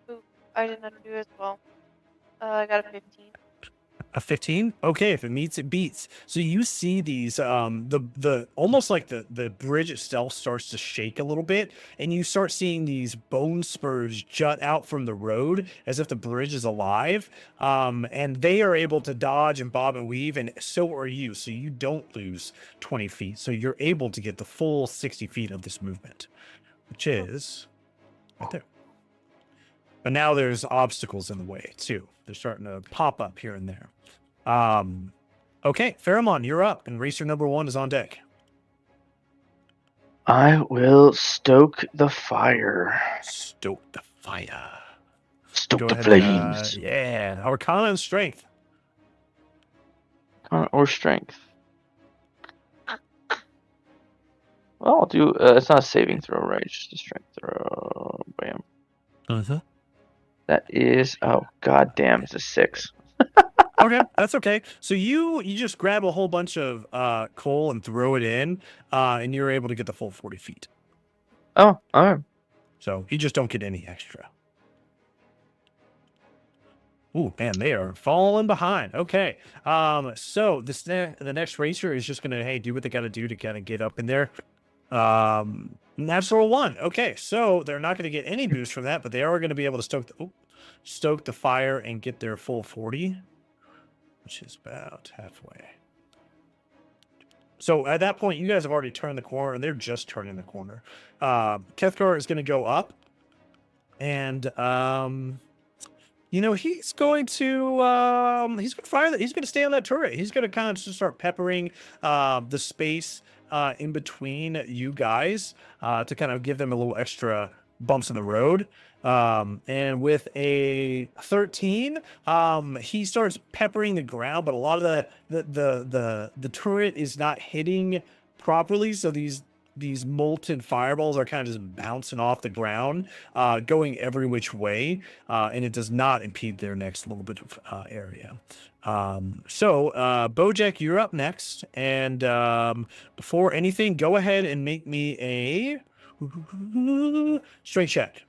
Speaker 7: Ooh, I did not do as well. I got a 15.
Speaker 2: A 15? Okay, if it meets, it beats. So you see these, the almost like the bridge itself starts to shake a little bit, and you start seeing these bone spurs jut out from the road as if the bridge is alive. And they are able to dodge and bob and weave, and so are you. So you don't lose 20 feet. So you're able to get the full 60 feet of this movement, which is right there. But now there's obstacles in the way too. They're starting to pop up here and there. Okay, Pheromon, you're up, and racer number 1 is on deck.
Speaker 3: I will stoke the fire.
Speaker 2: Stoke the fire.
Speaker 3: Stoke
Speaker 2: Go
Speaker 3: the
Speaker 2: ahead
Speaker 3: flames.
Speaker 2: and, yeah, Arcana and Strength.
Speaker 3: Or strength. Well, I'll do. It's not a saving throw, right? It's just a strength throw. Bam.
Speaker 2: Uh-huh.
Speaker 3: That is. Oh, god damn! It's a 6.
Speaker 2: Okay, that's okay. So you just grab a whole bunch of coal and throw it in, and you're able to get the full 40 feet.
Speaker 3: Oh, all right.
Speaker 2: So you just don't get any extra. Ooh, man, they are falling behind. Okay. So the next racer is just gonna do what they gotta do to kind of get up in there. Natural 1. Okay, so they're not gonna get any boost from that, but they are gonna be able to stoke the fire and get their full 40, which is about halfway. So at that point, you guys have already turned the corner, and they're just turning the corner. Kethgar is gonna go up, and he's going to he's going to fire that. He's going to stay on that turret. He's going to kind of just start peppering the space in between you guys to kind of give them a little extra bumps in the road. And with a 13, he starts peppering the ground, but a lot of the turret is not hitting properly. So these molten fireballs are kind of just bouncing off the ground, going every which way, and it does not impede their next little bit of area. So Bojack, you're up next, and before anything, go ahead and make me a strength check.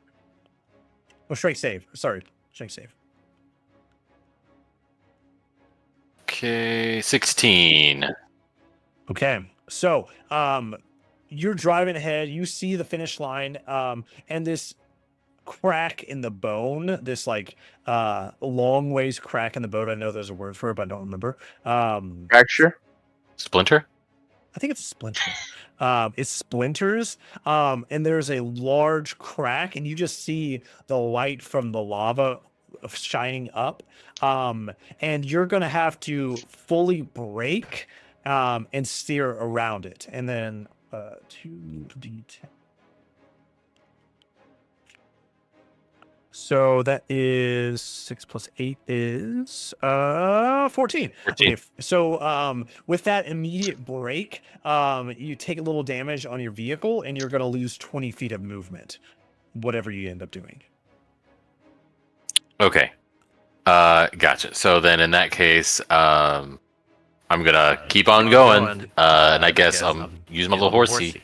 Speaker 2: Oh, strength save. Sorry, strength save.
Speaker 6: Okay, 16.
Speaker 2: Okay, so you're driving ahead. You see the finish line, and this crack in the bone, this long ways crack in the bone. I know there's a word for it, but I don't remember.
Speaker 3: Fracture.
Speaker 6: Splinter?
Speaker 2: I think it's a splinter. It splinters, and there's a large crack, and you just see the light from the lava shining up. And you're gonna have to fully brake and steer around it, and then 2d10. So that is 6 plus 8 is 14. Okay, so with that immediate break, you take a little damage on your vehicle, and you're going to lose 20 feet of movement, whatever you end up doing.
Speaker 6: Okay. Gotcha. So then in that case, I'm gonna keep on going, and I guess I'll use my little horsey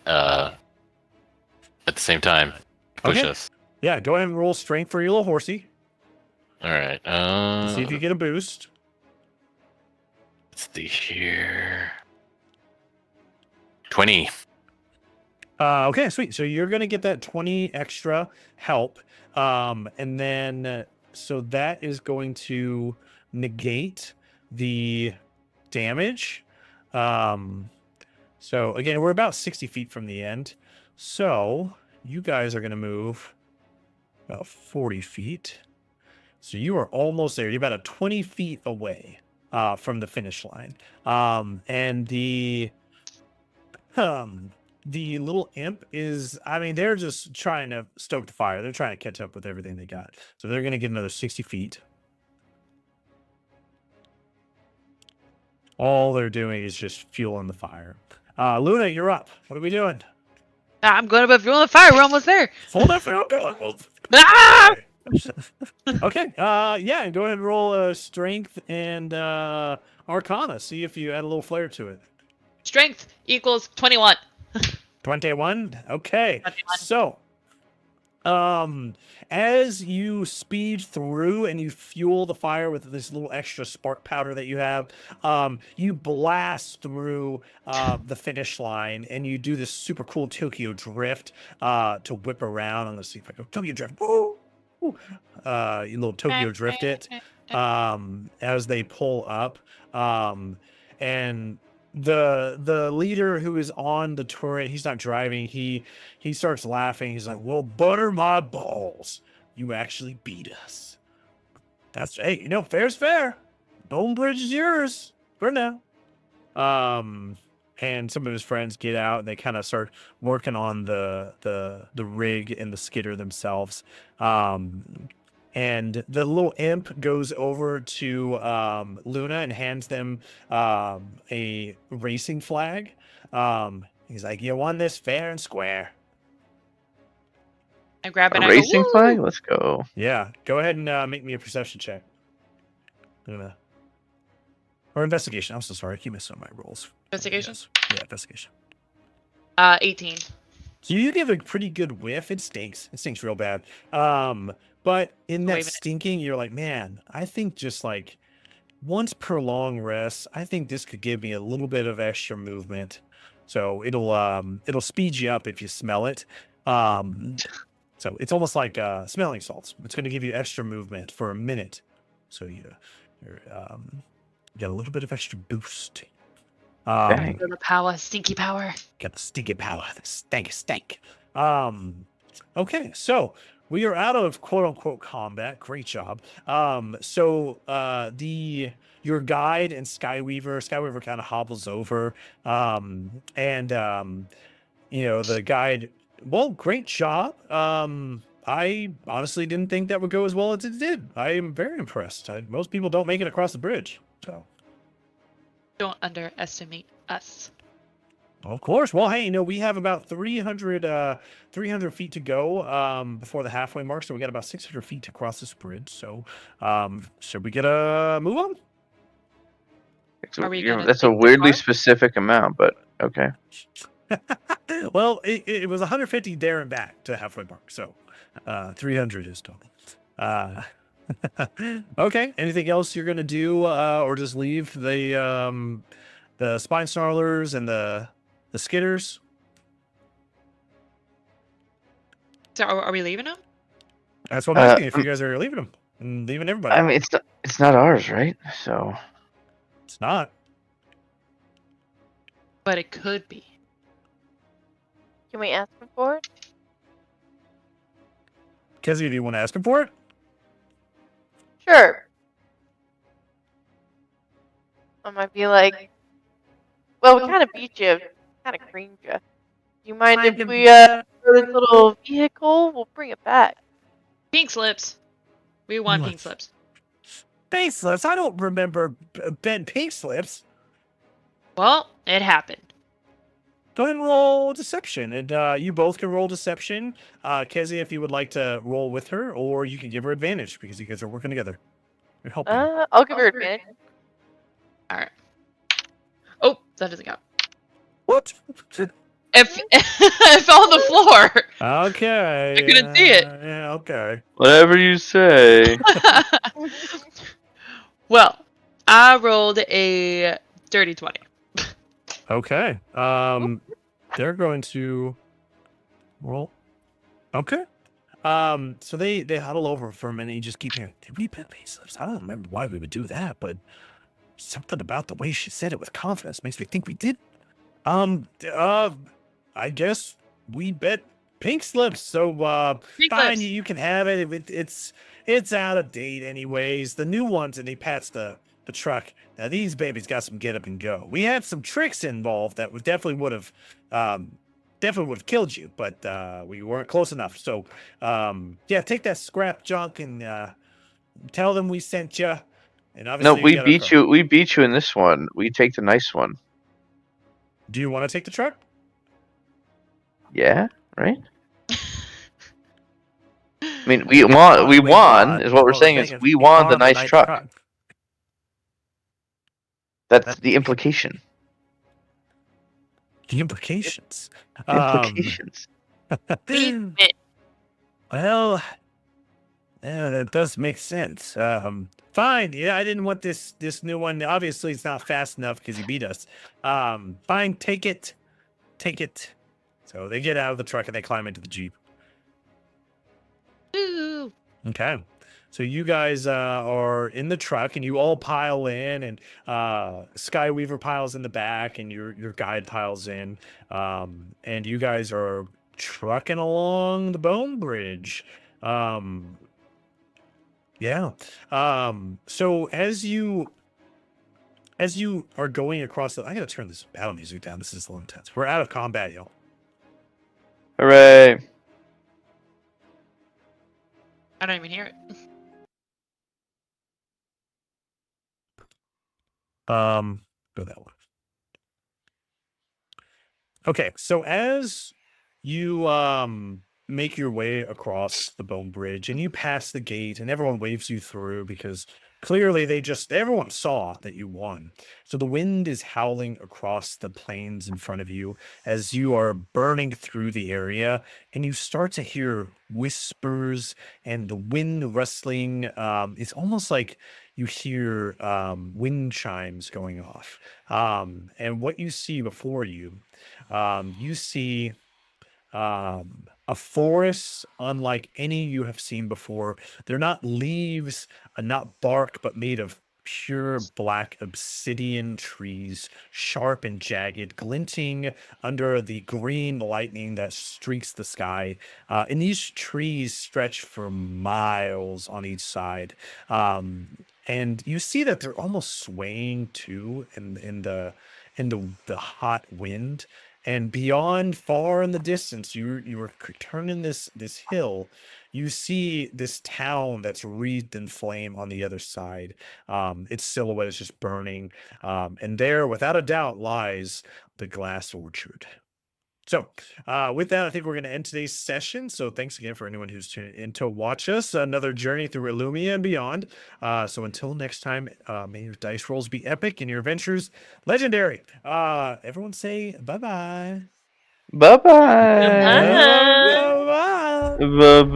Speaker 6: at the same time. Push
Speaker 2: Okay.
Speaker 6: us.
Speaker 2: Yeah, go ahead and roll strength for your little horsey.
Speaker 6: All right.
Speaker 2: See if you get a boost.
Speaker 6: Let's see here. 20.
Speaker 2: Okay, sweet. So you're gonna get that 20 extra help, and then so that is going to negate the damage. So again, we're about 60 feet from the end. So you guys are gonna move about 40 feet. So you are almost there. You're about a 20 feet away from the finish line. And the little imp is, I mean, they're just trying to stoke the fire. They're trying to catch up with everything they got. So they're going to get another 60 feet. All they're doing is just fueling the fire. Luna, you're up. What are we doing?
Speaker 5: I'm going to put fuel on the fire. We're almost there.
Speaker 2: Hold up. Okay.
Speaker 5: Ah!
Speaker 2: Okay. Yeah, go ahead and roll strength and arcana. See if you add a little flair to it.
Speaker 5: Strength equals 21.
Speaker 2: 21. Okay.
Speaker 5: 21.
Speaker 2: So, as you speed through and you fuel the fire with this little extra spark powder that you have, you blast through the finish line and you do this super cool Tokyo drift to whip around. I'm gonna see if I go Tokyo drift. Woo! You little Tokyo drift it as they pull up, and the leader who is on the turret, he's not driving, he starts laughing. He's like, well, butter my balls, you actually beat us. That's, hey, you know, fair's fair. Bone Bridge is yours for now. And some of his friends get out and they kind of start working on the rig and the skidder themselves. And the little imp goes over to Luna and hands them a racing flag. He's like, you won this fair and square.
Speaker 5: I grab it and
Speaker 3: A
Speaker 5: I go,
Speaker 3: racing
Speaker 5: "Woo!"
Speaker 3: flag? Let's go.
Speaker 2: Yeah, go ahead and make me a perception check. Luna. Or investigation. I'm so sorry. I keep missing my rolls.
Speaker 5: Investigation?
Speaker 2: Yes. Yeah, investigation.
Speaker 5: 18.
Speaker 2: So you give a pretty good whiff. It stinks. It stinks real bad. But in that
Speaker 5: Waving it.
Speaker 2: stinking, you're like, man, I think just like once per long rest, I think this could give me a little bit of extra movement. So it'll speed you up if you smell it. So it's almost like smelling salts. It's going to give you extra movement for a minute. So you get a little bit of extra boost.
Speaker 3: Dang.
Speaker 5: The power, stinky power.
Speaker 2: Got the stinky power, the stank. Okay, so we are out of quote unquote combat. Great job. So your guide and Skyweaver kind of hobbles over, and you know, the guide. Well, great job. I honestly didn't think that would go as well as it did. I am very impressed. Most people don't make it across the bridge, so.
Speaker 5: Don't underestimate us.
Speaker 2: Of course. Well, hey, you know, we have about 300 feet to go before the halfway mark, so we got about 600 feet to cross this bridge. So, should we get a move on?
Speaker 5: Are we gonna
Speaker 3: That's a
Speaker 5: take the
Speaker 3: weirdly
Speaker 5: car?
Speaker 3: specific amount, but okay.
Speaker 2: Well, it was 150 there and back to halfway mark, so 300 is total. Okay. Anything else you're gonna do, or just leave the spine snarlers and the skidders?
Speaker 5: So are we leaving them?
Speaker 2: That's what I'm asking. If you guys are leaving them and leaving everybody,
Speaker 3: I mean, it's not ours, right? So
Speaker 2: it's not.
Speaker 5: But it could be.
Speaker 7: Can we ask him for it?
Speaker 2: Kezzy, do you want to ask him for it?
Speaker 7: Sure. I might be like, well, we kind of beat you, kind of creamed you. Do you mind if we throw this little vehicle? We'll bring it back.
Speaker 5: Pink slips. We want
Speaker 2: What?
Speaker 5: pink slips.
Speaker 2: Pink slips? I don't remember Ben pink slips.
Speaker 5: Well, it happened.
Speaker 2: Go ahead and roll deception, and you both can roll deception. Kezzy, if you would like to roll with her, or you can give her advantage because you guys are working together. You're helping.
Speaker 7: I'll give her advantage.
Speaker 5: All right. Oh, that doesn't count.
Speaker 2: What?
Speaker 5: it fell on the floor.
Speaker 2: Okay.
Speaker 5: I couldn't see it.
Speaker 2: Yeah, okay.
Speaker 3: Whatever you say.
Speaker 5: Well, I rolled a dirty 20.
Speaker 2: Okay. They're going to roll. Okay. So they huddle over for a minute. You just keep hearing, did we put payslips? I don't remember why we would do that, but something about the way she said it with confidence makes me think we did. I guess we bet pink slips. So
Speaker 5: Pink
Speaker 2: fine,
Speaker 5: slips.
Speaker 2: you can have it. It's out of date anyways. The new ones, and he pats the truck. Now these babies got some get up and go. We had some tricks involved that would definitely would have killed you, but we weren't close enough. So yeah, take that scrap junk and tell them we sent you. And
Speaker 3: No,
Speaker 2: obviously
Speaker 3: we
Speaker 2: got our
Speaker 3: beat
Speaker 2: car.
Speaker 3: you. We beat you in this one. We take the nice one.
Speaker 2: Do you want to take the truck?
Speaker 3: Yeah, right. I mean, we won. We won. Is what we're saying. Is we won the nice truck. That's the implication.
Speaker 2: The implications.
Speaker 3: Implications.
Speaker 7: Beat it.
Speaker 2: Well, yeah, that does make sense. Fine. Yeah, I didn't want this new one. Obviously, it's not fast enough because he beat us. Fine. Take it. Take it. So they get out of the truck and they climb into the Jeep.
Speaker 5: Ooh.
Speaker 2: Okay. So you guys are in the truck and you all pile in, and Skyweaver piles in the back, and your guide piles in, and you guys are trucking along the Bone Bridge. Yeah. So as you are going across I gotta turn this battle music down. This is a little intense. We're out of combat, y'all.
Speaker 3: Hooray!
Speaker 5: I don't even hear it.
Speaker 2: Go that way. Okay, so as you make your way across the Bone Bridge and you pass the gate and everyone waves you through because clearly everyone saw that you won. So the wind is howling across the plains in front of you as you are burning through the area, and you start to hear whispers and the wind rustling. It's almost like you hear wind chimes going off. And what you see before you, you see a forest unlike any you have seen before. They're not leaves, not bark, but made of pure black obsidian trees, sharp and jagged, glinting under the green lightning that streaks the sky. And these trees stretch for miles on each side. And you see that they're almost swaying too in the hot wind. And beyond, far in the distance, you were turning this hill. You see this town that's wreathed in flame on the other side. Its silhouette is just burning. And there, without a doubt, lies the glass orchard. So, with that, I think we're going to end today's session. So, thanks again for anyone who's tuned in to watch us. Another journey through Illumia and beyond. So, until next time, may your dice rolls be epic and your adventures legendary. Everyone say bye-bye.
Speaker 3: Bye bye.
Speaker 7: Bye.
Speaker 2: Bye-bye.
Speaker 3: Bye bye.